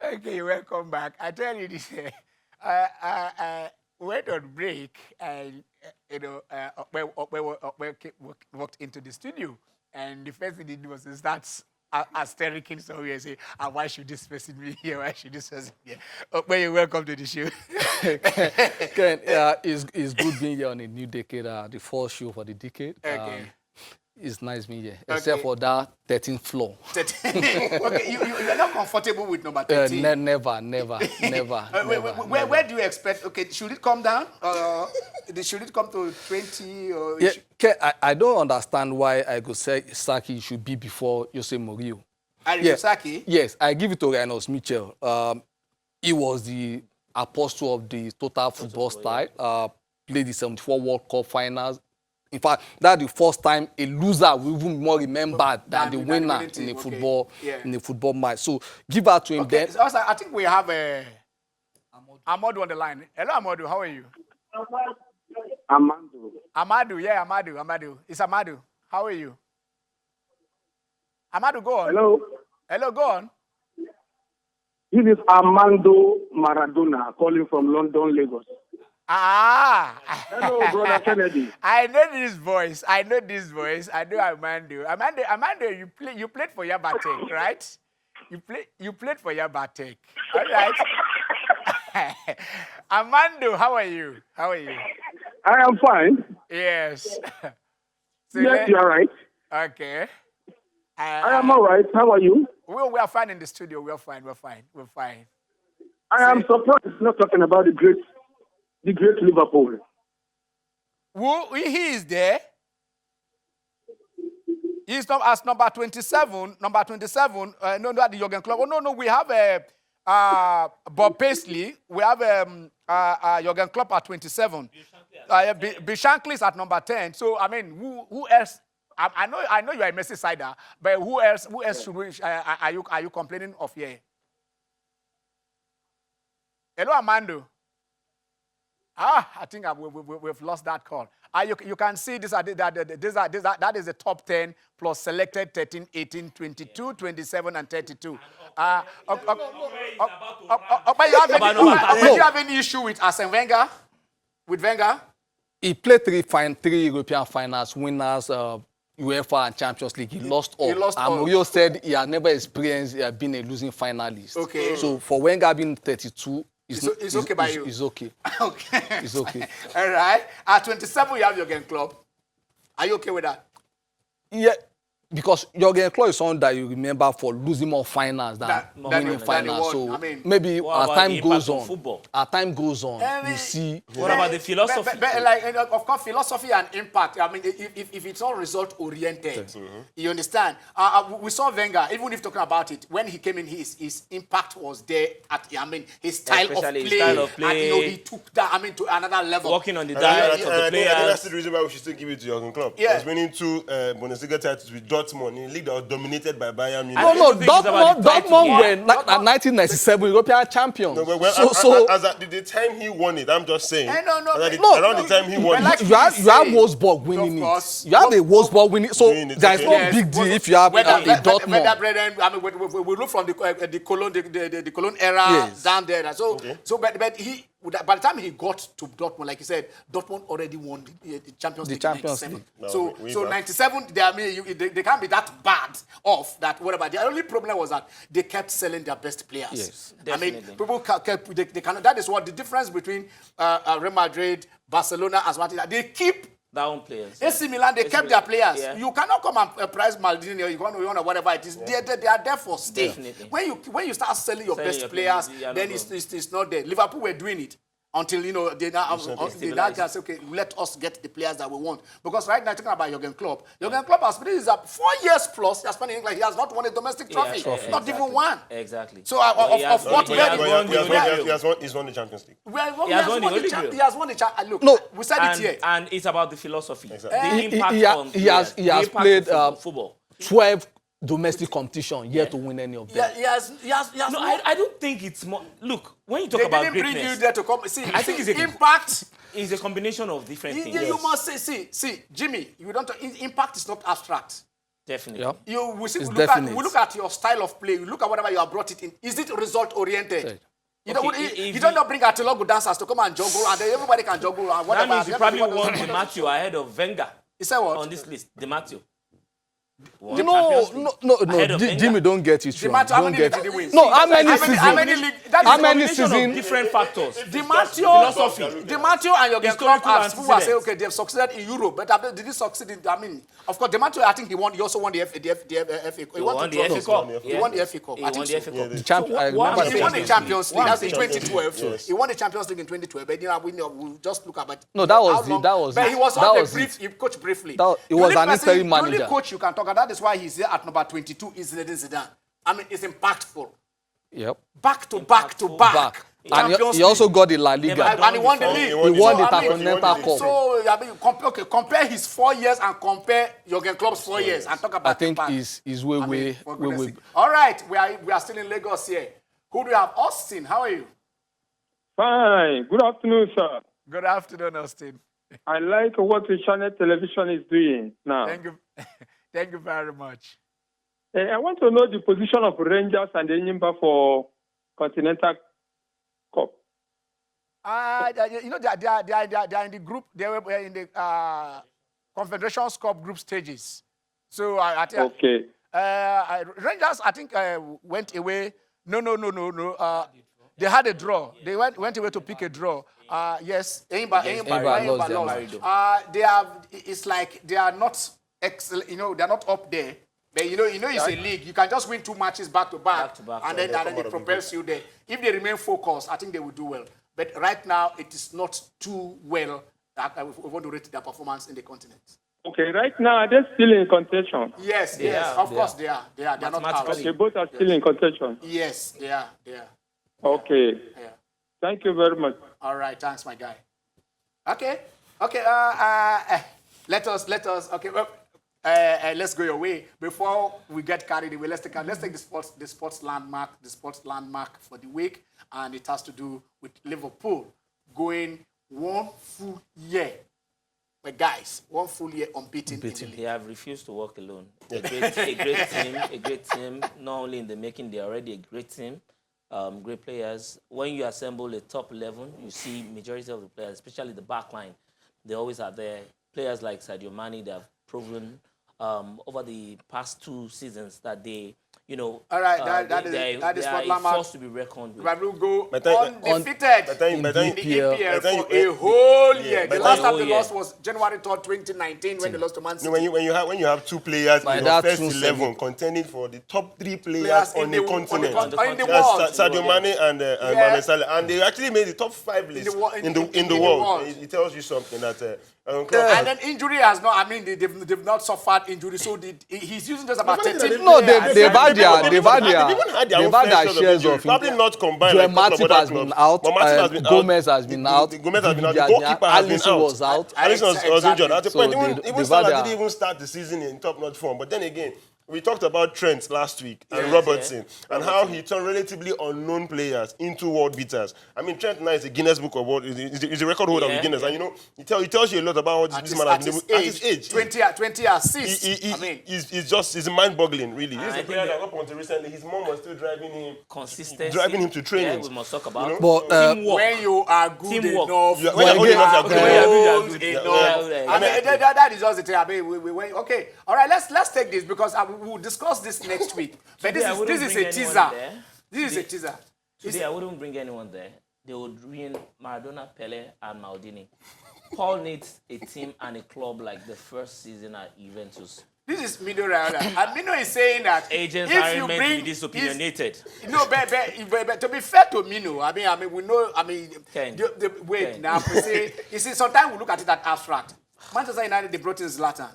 Okay, welcome back. I tell you this, I went on break and, walked into the studio. And the first thing he did was to start hystericing somewhere and say, why should this person be here? Why should this person be here? Okwe, you're welcome to the show. Ken, it's good being here on a new decade, the first show for the decade. Okay. It's nice being here, except for that 13th floor. 13. Okay, you're not comfortable with number 13? Never. Where do you expect? Okay, should it come down? Should it come to 20? Or yeah, Ken, I don't understand why I could say Saki should be before Jose Mourinho. Saki? Yes, I give it to Reynolds Mitchell. He was the apostle of the total football style. Played the 74 World Cup finals. In fact, that's the first time a loser will even be more remembered than the winner in a football in a football match. So give that to him. Okay. Then. So also, I think we have Amadou on the line. Hello, Amadou. How are you? Amadou. Yeah, Amadou. It's Amadou. How are you? Amadou, go on. Hello, go on. This is Armando Maradona calling from London, Lagos. Hello, brother Kennedy. I know this voice. I know Armando. Armando, you played for Yabatek, right? You played for Yabatek. All right. Armando, how are you? I am fine. Yes. So yes, you are right. Okay. I am all right. How are you? We are fine in the studio. We're fine. I am surprised not talking about the great Liverpool. He is there. He's not as number 27. Number 27. No, not the Jurgen Klopp. Oh, no. We have Bob Paisley. We have Jurgen Klopp at 27. Bishankly is at number 10. So I mean, who else? I know you are a Merseyside, but who else are you complaining of here? Hello, Armando. I think we've lost that call. You can see that is the top 10 plus selected 13, 18, 22, 27, and 32. But you have any issue with Arsene Wenger? With Wenger? He played three European finals, winners, UEFA and Champions League. He lost all. Mourinho said he had never experienced being a losing finalist. Okay. So for Wenger being 32, it's okay by you? It's okay. Okay. It's okay. All right. At 27, you have Jurgen Klopp. Are you okay with that? Yeah, because Jurgen Klopp is someone that you remember for losing more finals than winning finals. So maybe as time goes on, you see. What about the philosophy? Of course, philosophy and impact. I mean, if it's all result oriented, you understand. We saw Wenger, even if talking about it, when he came in, his impact was there. His style of play, and he took that. To another level. Working on the diet of the players. That's the reason why we should still give it to Jurgen Klopp. Yeah. He's winning 2 Bundesliga titles with Dortmund in a league that was dominated by Bayern Munich. No, Dortmund were 1997 European champions. No, the time he won it, I'm just saying. Around the time he won it. You have Wolfsburg winning it. You have a Wolfsburg winning it. So there's no big deal if you have a Dortmund. We look from the Cologne era down there. But he, by the time he got to Dortmund, like you said, Dortmund already won the Champions League. So 97, they can't be that bad off that whatever. The only problem was that they kept selling their best players. Yes, definitely. People they cannot. That is what the difference between Real Madrid, Barcelona, as well. They keep their own players. AC Milan, they kept their players. Yeah. You cannot come and price Maldini or you want to whatever it is. Yeah. They are there for stay. Definitely. When you start selling your best players, then it's not there. Liverpool were doing it. Until, they now say, okay, let us get the players that we want. Because right now, talking about Jurgen Klopp. Jurgen Klopp has been 4 years plus. He has spent he has not won a domestic trophy. Not even one. Exactly. So he's won the Champions League. He has won the Champions League. Look, no, we said it here. And it's about the philosophy. Exactly. The impact he has played football. 12 domestic competition yet to win any of them. No, I don't think it's more. Look, when you talk about greatness, they didn't bring you there to come. See, I think it's impact. It's a combination of different things. You must say, see, Jimmy, you don't. Impact is not abstract. Definitely. Yeah. We It's definite. look at your style of play. We look at whatever you have brought it in. Is it result oriented? You don't, Okay, if you don't not bring Atilogo dancers to come and juggle, and then everybody can juggle and whatever. That means you Then probably everybody want does- Di Matteo ahead of Wenger He said what? on this list. Di Matteo. No, Jimmy, don't get it Di wrong. Matteo, how Don't many get leagues did he win? No, how many How seasons? many league? That How is many combination of seasons? Different factors. Di Matteo, Philosophy. Di Matteo and Jurgen Klopp Historical have who are saying antecedents. okay, they have succeeded in Europe, but did he succeed in? I mean, of course, Di Matteo, I think he also won the FA. He won the FA Cup. He won the FA Cup. He I think won so. the FA Cup. The champ, I what remember I'm the He won the first Champions League. What I'm That's in saying- 2012. Yes. He won the Champions League in 2012. But we'll just look at it. No, that was How it, long- that was But it. he was That on the was brief. it. He coached briefly. He The was only an person- interim The only manager. coach you can talk about. That is why he's here at number 22. Is Zinedine Zidane. I mean, it's impactful. Yep. Back to back to back. Back. And Champions he also League. got the La Liga. And he won the He league. won He won So, the I mean, Intercontinental Cup. So, I mean, compare his 4 years and compare Jurgen Klopp's 4 years and talk about I think impact. he's way, I mean, way, for way, goodness way. sake. All right, we are still in Lagos here. Who do we have? Austin, how are you? Fine. Good afternoon, sir. Good afternoon, Austin. I like what the channel television is doing now. Thank you. Thank you very much. I want to know the position of Rangers and the Enyimba for Continental Cup. You know, they are in the group. They were in the Confederations Cup group stages. So I think Okay. Rangers, I think, went away. No. They had a draw. They went away to pick a draw. Yes, Enyimba lost their They have. It's like they are not excellent. You know, they are not up there. But you know, it's a league. You can just win 2 matches back to back, and then it propels you there. If they remain focused, I think they will do well. But right now, it is not too well. We want to rate their performance in the continent. Okay, right now, are they still in contention? Yes, are, of course they are. They are not out. Mathematically. Okay, both are still in contention. Yes, they are. Okay. Yeah. Thank you very much. All right, thanks, my guy. Okay. Let us. Okay. Well, let's go your way. Before we get carried away, let's take the sports landmark for the week, and it has to do with Liverpool going 1 full year. But guys, 1 full year unbeaten. In the league. They have refused to walk alone. A great team. Not only in the making, they're already a great team. Great players. When you assemble a top 11, you see majority of the players, especially the back line, they always are there. Players like Sadio Mane, they have proven over the past 2 seasons that they, you know, All right, that is they what are a Lamar. force to be reckoned with. We will go But then- undefeated but then- in but the then- EPL but then for you- a whole yeah, year. but The last then- time Oh, they yeah. lost was January 3rd, 2019, when they lost to Man City. When you have 2 players My in your dad first too 11 said contending for the top 3 Players players in on the- the on the continent. con- in the That's world. Sadio Mane and Yeah. Mohamed Salah, and they actually made the top 5 list in the world. It tells you something that. And then injury has not. I mean, they've not suffered injury, so he's using just about 13. No, they've players. had their They've had their own shares of probably not combined. Joel like a couple Matip of has other been clubs. out. But Matip has been Gomez has been out. Gomez has been out. The Vivian goalkeeper has been Alisson out. was out. Alisson was Exactly. injured. At the So point, they- even they've Salah had their- didn't even start the season in top-notch form. But then again, we talked about Trent last week and Yes, Robertson and how he turned relatively unknown players into world beaters. I mean, Trent now is a Guinness Book of World. He's a record holder Yeah, of Guinness, yeah. and you know, he tells you a lot about what this man has been able. At his age, 20 assists. he- I mean, he's mind-boggling, really. He's I a think player that- that up until recently, his mom was still driving him to training. Yeah, we must talk about But, teamwork. when you are good Teamwork. enough, When you're good enough, you're good. old Yeah, enough. yeah, I mean, exactly. that is just the thing. I mean, okay. All right, let's take this because we'll discuss this next week. But Today, I this wouldn't is bring a anyone teaser. there. This is a teaser. Today, I wouldn't bring anyone there. They would ruin Maradona, Pele, and Maldini. Paul needs a team and a club like the first season at Juventus. This is Mino Raiola. And Mino is saying that Agents if aren't you meant to bring be disopinionated. No, but to be fair to Mino, I mean, we know. I mean, Ken. wait Ken. now. You see, sometimes we look at it as abstract. Manchester United, they brought in Zlatan.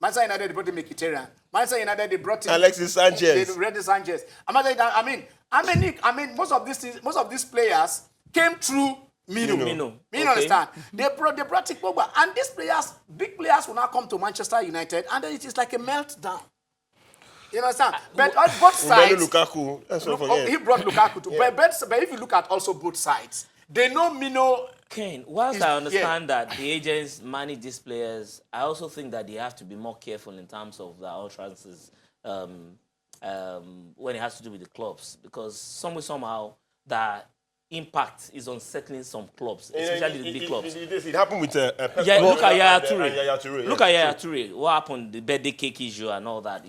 Manchester United, they brought in Mkhitaryan. Manchester United, they brought in Alexis Sanchez. Alexis Sanchez. I mean, most of these players came through Mino. Mino. You Okay. understand? They brought Pogba, and these players, big players, will now come to Manchester United, and then it is like a meltdown. You understand? But on both Romelu sides, Lukaku. Let's not forget. he brought Lukaku too. But if you look at also both sides, They know Mino. Ken, whilst I understand that the agents manage these players, I also think that they have to be more careful in terms of their own transfers when it has to do with the clubs, because somehow that impact is unsettling some clubs, especially the big clubs. It happened with Look at Yaya Toure. Look at Yaya true. Toure. What happened? The birthday cake issue and all that.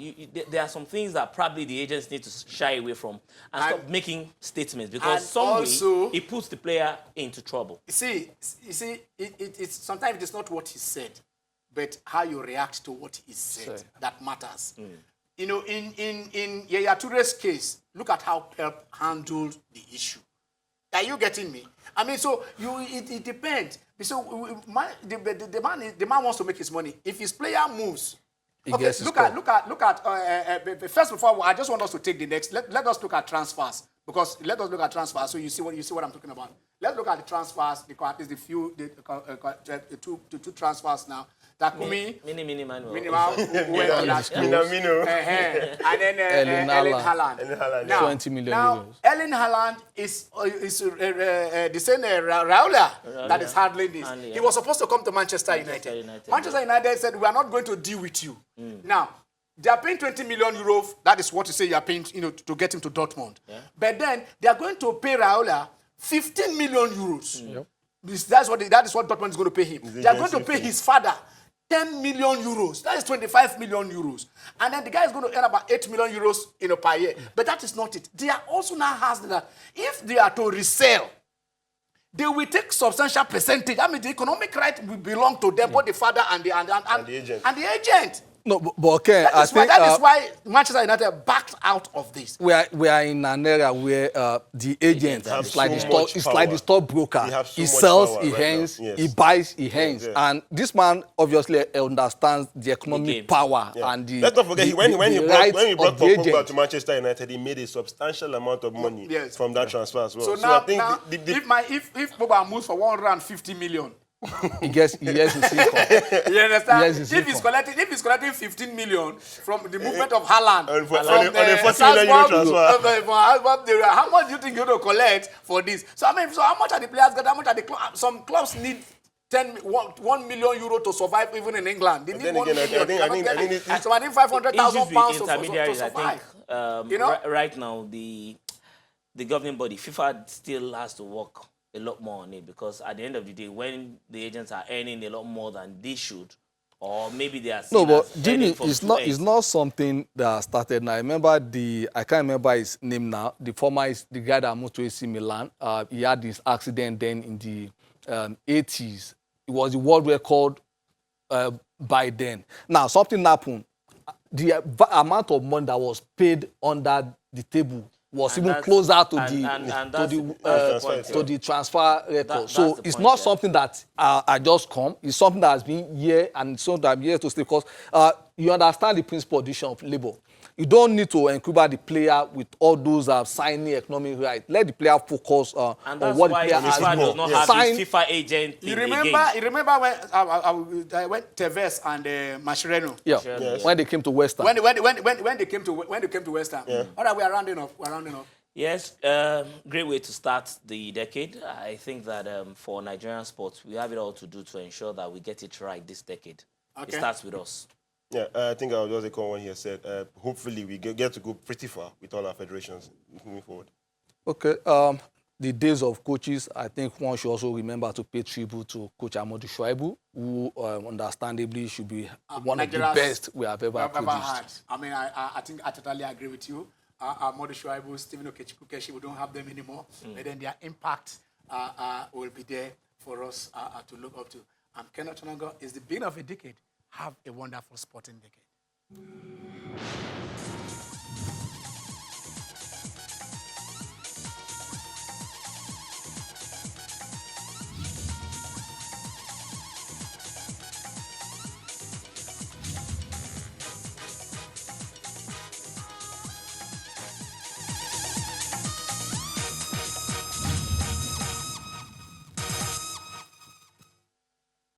There are some things that probably the agents need to shy away from and stop making statements, because also, it puts the player into trouble. You see, it's sometimes it's not what he said, but how you react to what he said that matters. You know, in Yaya Toure's case, look at how Pep handled the issue. Are you getting me? I mean, so it depends. So the man wants to make his money. If his player moves, okay. Look at. First of all, I just want us to take the next. Let us look at transfers, because let us look at transfers so you see what I'm talking about. Let's look at the transfers. At least two transfers now. Takumi, Minimal. Minamino. And then Erling Haaland. Now, 20 million euros. Erling Haaland is the same Raula that is handling this. He was supposed to come to Manchester United. Manchester United said, we are not going to deal with you. Now, they are paying 20 million euros. That is what you say you are paying, to get him to Dortmund. Yeah. But then they are going to pay Raula 15 million euros. Yep. That is what Dortmund is going to pay him. They are going to pay his father 10 million euros. That is 25 million euros. And then the guy is going to earn about 8 million euros per year. But that is not it. They are also now asking that if they are to resell, they will take substantial percentage. I mean, the economic right will belong to them, both the father and the agent. No, but okay, that is why Manchester United backed out of this. We are in an era where the agent is like the stockbroker. He sells, he hands, he buys, he hands, and this man obviously understands the economic power and the. Let's not forget when he brought Pogba to Manchester United, he made a substantial amount of money from that transfer as well. So now, I think if Pogba moves for 150 million. He gets his income. You understand? If he's collecting 15 million from the movement of Haaland, on a 40 million euro transfer, how much do you think you're going to collect for this? So I mean, how much are the players got? How much are the clubs? Some clubs need 1 million euro to survive even in England. They need 1 million. I think 500,000 pounds to survive. Right now, the governing body, FIFA, still has to work a lot more on it, because at the end of the day, when the agents are earning a lot more than they should, or maybe they are no, but Jimmy, it's not something that started now. I can't remember his name now. The guy that moved to AC Milan. He had this accident then in the 80s. It was the world record by then. Now something happened. The amount of money that was paid under the table was even closer to the transfer record. So it's not something that I just come. It's something that has been here and so that I'm here to stay, because you understand the principle of division of labor. You don't need to include the player with all those signing economic rights. Let the player focus on what the player has does not have his FIFA agent. You remember when I went Tevez and Mascherano? Yeah. Yes. When they came to West Ham. When they came to West Ham. Yeah. All right, we are rounding up. Yes, great way to start the decade. I think that for Nigerian sports, we have it all to do to ensure that we get it right this decade. Okay. It starts with us. Yeah, I think I'll just echo what he has said. Hopefully, we get to go pretty far with all our federations moving forward. Okay. The days of coaches, I think one should also remember to pay tribute to Coach Amadou Shuaibu, who understandably should be one of the best we have ever produced. I mean, I think I totally agree with you. Amadou Shuaibu, Stephen Okechikukeshi, we don't have them anymore. But then their impact will be there for us to look up to. Kenneth Onago, is the beginning of a decade. Have a wonderful sporting decade.